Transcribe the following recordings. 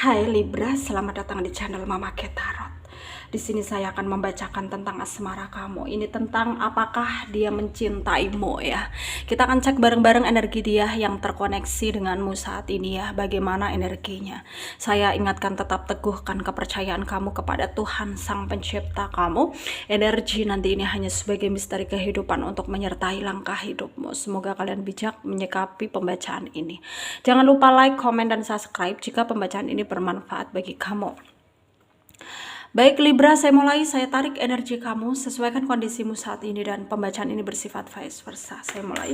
Hai Libra, selamat datang di channel Mama Ketarot. Di sini saya akan membacakan tentang asmara kamu. Ini tentang apakah dia mencintaimu ya. Kita akan cek bareng-bareng energi dia yang terkoneksi denganmu saat ini ya. Bagaimana energinya. Saya ingatkan tetap teguhkan kepercayaan kamu kepada Tuhan Sang Pencipta kamu. Energi nanti ini hanya sebagai misteri kehidupan untuk menyertai langkah hidupmu. Semoga kalian bijak menyikapi pembacaan ini. Jangan lupa like, komen, dan subscribe jika pembacaan ini bermanfaat bagi kamu. Baik Libra, saya tarik energi kamu, sesuaikan kondisimu saat ini, dan pembacaan ini bersifat vice versa. Saya mulai.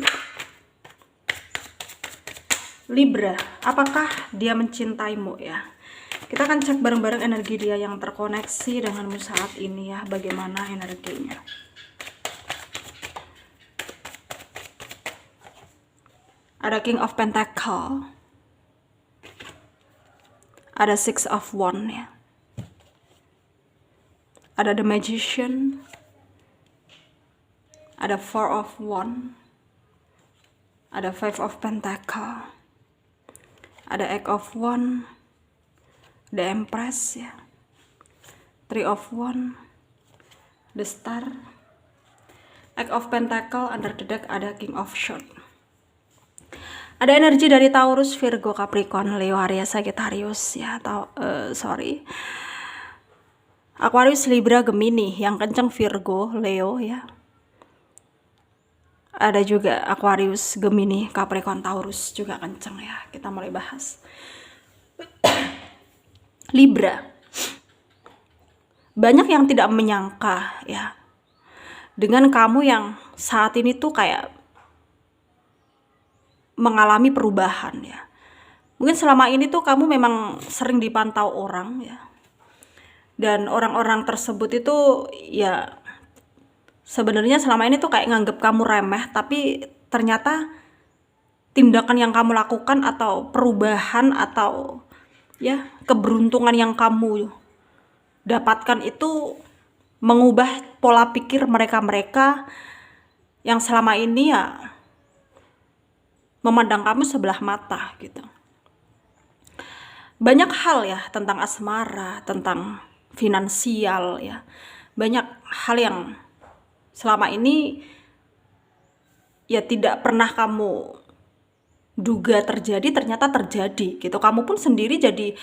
Libra, apakah dia mencintaimu ya? Kita akan cek bareng-bareng energi dia yang terkoneksi denganmu saat ini ya, bagaimana energinya. Ada King of Pentacle, ada Six of Wands ya. Ada The Magician, ada Four of Wands, ada Five of Pentacle, ada Eight of Wands, The Empress ya, Three of Wands, The Star, Eight of Pentacle. Under the deck ada King of Swords. Ada energi dari Taurus, Virgo, Capricorn, Leo, Aries, Sagittarius ya, Aquarius, Libra, Gemini, yang kenceng Virgo, Leo ya. Ada juga Aquarius, Gemini, Capricorn, Taurus juga kenceng ya. Kita mulai bahas. Libra. Banyak yang tidak menyangka ya. Dengan kamu yang saat ini tuh kayak mengalami perubahan ya. Mungkin selama ini tuh kamu memang sering dipantau orang ya. Dan orang-orang tersebut itu ya sebenarnya selama ini tuh kayak nganggep kamu remeh, tapi ternyata tindakan yang kamu lakukan atau perubahan atau ya keberuntungan yang kamu dapatkan itu mengubah pola pikir mereka-mereka yang selama ini ya memandang kamu sebelah mata gitu. Banyak hal ya tentang asmara, tentang finansial ya, banyak hal yang selama ini ya tidak pernah kamu duga terjadi, ternyata terjadi gitu. Kamu pun sendiri jadi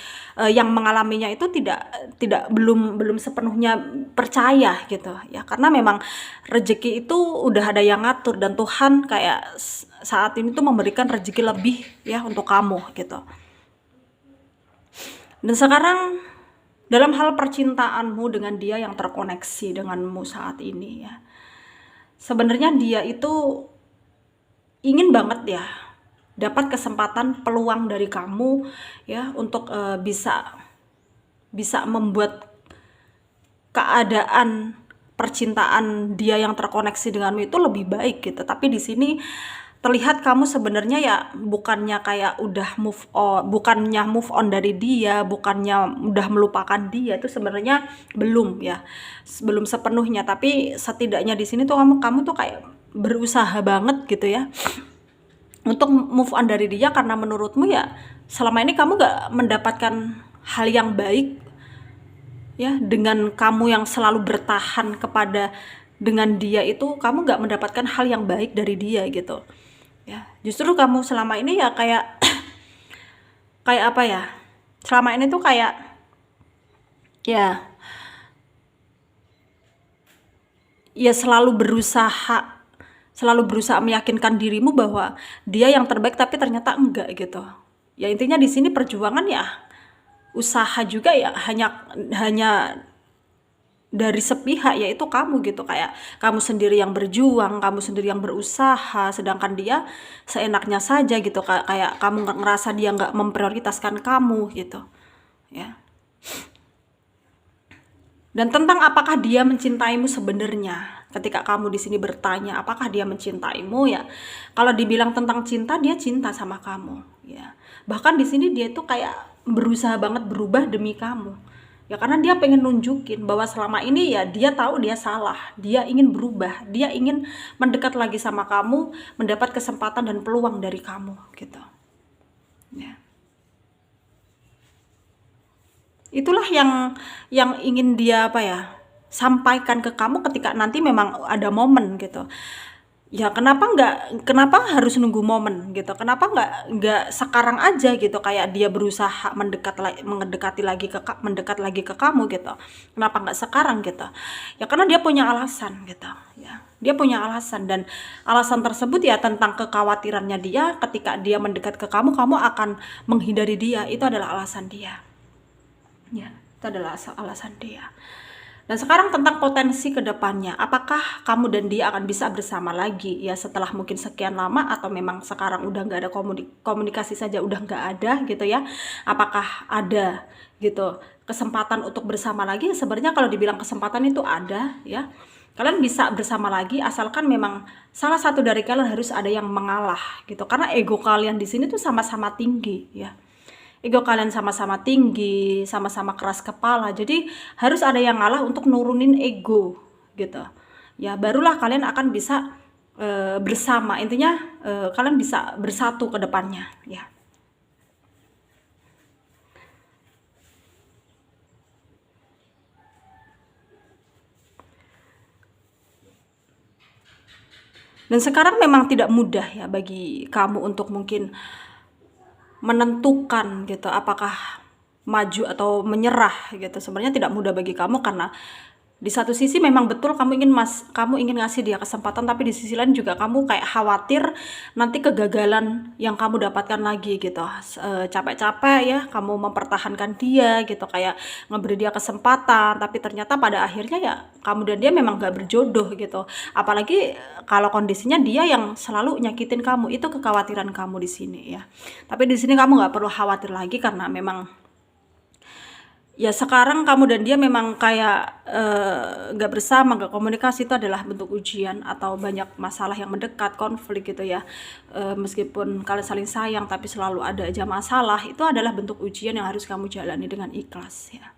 yang mengalaminya itu belum sepenuhnya percaya gitu ya, karena memang rezeki itu udah ada yang ngatur, dan Tuhan kayak saat ini tuh memberikan rezeki lebih ya untuk kamu gitu. Dan sekarang dalam hal percintaanmu dengan dia yang terkoneksi denganmu saat ini ya, sebenarnya dia itu ingin banget ya dapat kesempatan, peluang dari kamu ya untuk bisa membuat keadaan percintaan dia yang terkoneksi denganmu itu lebih baik gitu. Tapi di sini terlihat kamu sebenarnya ya bukannya kayak udah move on dari dia, bukannya udah melupakan dia, itu sebenarnya belum ya, belum sepenuhnya. Tapi setidaknya di sini tuh kamu tuh kayak berusaha banget gitu ya untuk move on dari dia, karena menurutmu ya selama ini kamu gak mendapatkan hal yang baik ya, dengan kamu yang selalu bertahan dengan dia itu kamu gak mendapatkan hal yang baik dari dia gitu ya. Justru kamu selama ini ya kayak kayak apa ya, selama ini tuh kayak ya selalu berusaha meyakinkan dirimu bahwa dia yang terbaik, tapi ternyata enggak gitu ya. Intinya di sini perjuangan ya usaha juga ya, hanya dari sepihak, yaitu kamu gitu. Kayak kamu sendiri yang berjuang, kamu sendiri yang berusaha, sedangkan dia seenaknya saja gitu. Kayak kamu ngerasa dia nggak memprioritaskan kamu gitu ya. Dan tentang apakah dia mencintaimu sebenarnya, ketika kamu di sini bertanya apakah dia mencintaimu ya, kalau dibilang tentang cinta, dia cinta sama kamu ya. Bahkan di sini dia tuh kayak berusaha banget berubah demi kamu ya, karena dia pengen nunjukin bahwa selama ini ya dia tahu dia salah, dia ingin berubah, dia ingin mendekat lagi sama kamu, mendapat kesempatan dan peluang dari kamu gitu ya. Itulah yang ingin dia apa ya, sampaikan ke kamu ketika nanti memang ada momen gitu. Ya kenapa harus nunggu momen gitu, kenapa nggak sekarang aja gitu, kayak dia berusaha mendekat lagi ke kamu gitu, kenapa nggak sekarang gitu. Ya karena dia punya alasan gitu ya, dia punya alasan, dan alasan tersebut ya tentang kekhawatirannya dia ketika dia mendekat ke kamu akan menghindari dia, itu adalah alasan dia ya, itu adalah alasan dia. Dan sekarang tentang potensi kedepannya, apakah kamu dan dia akan bisa bersama lagi ya setelah mungkin sekian lama, atau memang sekarang udah nggak ada komunikasi saja, udah nggak ada gitu ya. Apakah ada gitu kesempatan untuk bersama lagi? Sebenarnya kalau dibilang kesempatan itu ada ya, kalian bisa bersama lagi asalkan memang salah satu dari kalian harus ada yang mengalah gitu, karena ego kalian di sini tuh sama-sama tinggi ya. Ego kalian sama-sama tinggi, sama-sama keras kepala. Jadi harus ada yang ngalah untuk nurunin ego gitu. Ya, barulah kalian akan bisa bersama. Intinya kalian bisa bersatu ke depannya ya. Dan sekarang memang tidak mudah ya bagi kamu untuk mungkin menentukan gitu apakah maju atau menyerah gitu. Sebenarnya tidak mudah bagi kamu, karena di satu sisi memang betul kamu ingin ngasih dia kesempatan, tapi di sisi lain juga kamu kayak khawatir nanti kegagalan yang kamu dapatkan lagi gitu. Capek-capek ya kamu mempertahankan dia gitu, kayak ngeberi dia kesempatan, tapi ternyata pada akhirnya ya kamu dan dia memang gak berjodoh gitu. Apalagi kalau kondisinya dia yang selalu nyakitin kamu, itu kekhawatiran kamu di sini ya. Tapi di sini kamu nggak perlu khawatir lagi, karena memang ya sekarang kamu dan dia memang kayak nggak bersama, nggak komunikasi, itu adalah bentuk ujian atau banyak masalah yang mendekat, konflik gitu ya. Meskipun kalian saling sayang tapi selalu ada aja masalah, itu adalah bentuk ujian yang harus kamu jalani dengan ikhlas ya.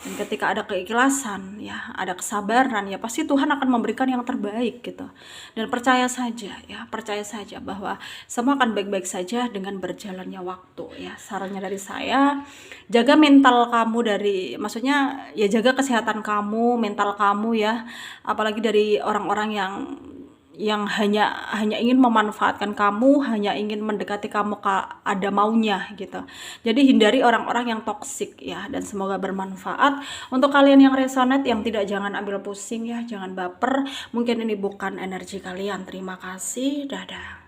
Dan ketika ada keikhlasan ya, ada kesabaran, ya pasti Tuhan akan memberikan yang terbaik gitu. Dan percaya saja ya, percaya saja bahwa semua akan baik-baik saja dengan berjalannya waktu ya. Sarannya dari saya, jaga mental kamu maksudnya ya jaga kesehatan kamu, mental kamu ya. Apalagi dari orang-orang yang hanya ingin memanfaatkan kamu, hanya ingin mendekati kamu ada maunya gitu. Jadi hindari orang-orang yang toksik ya, dan semoga bermanfaat untuk kalian yang resonate. Yang tidak, jangan ambil pusing ya, jangan baper. Mungkin ini bukan energi kalian. Terima kasih, dadah.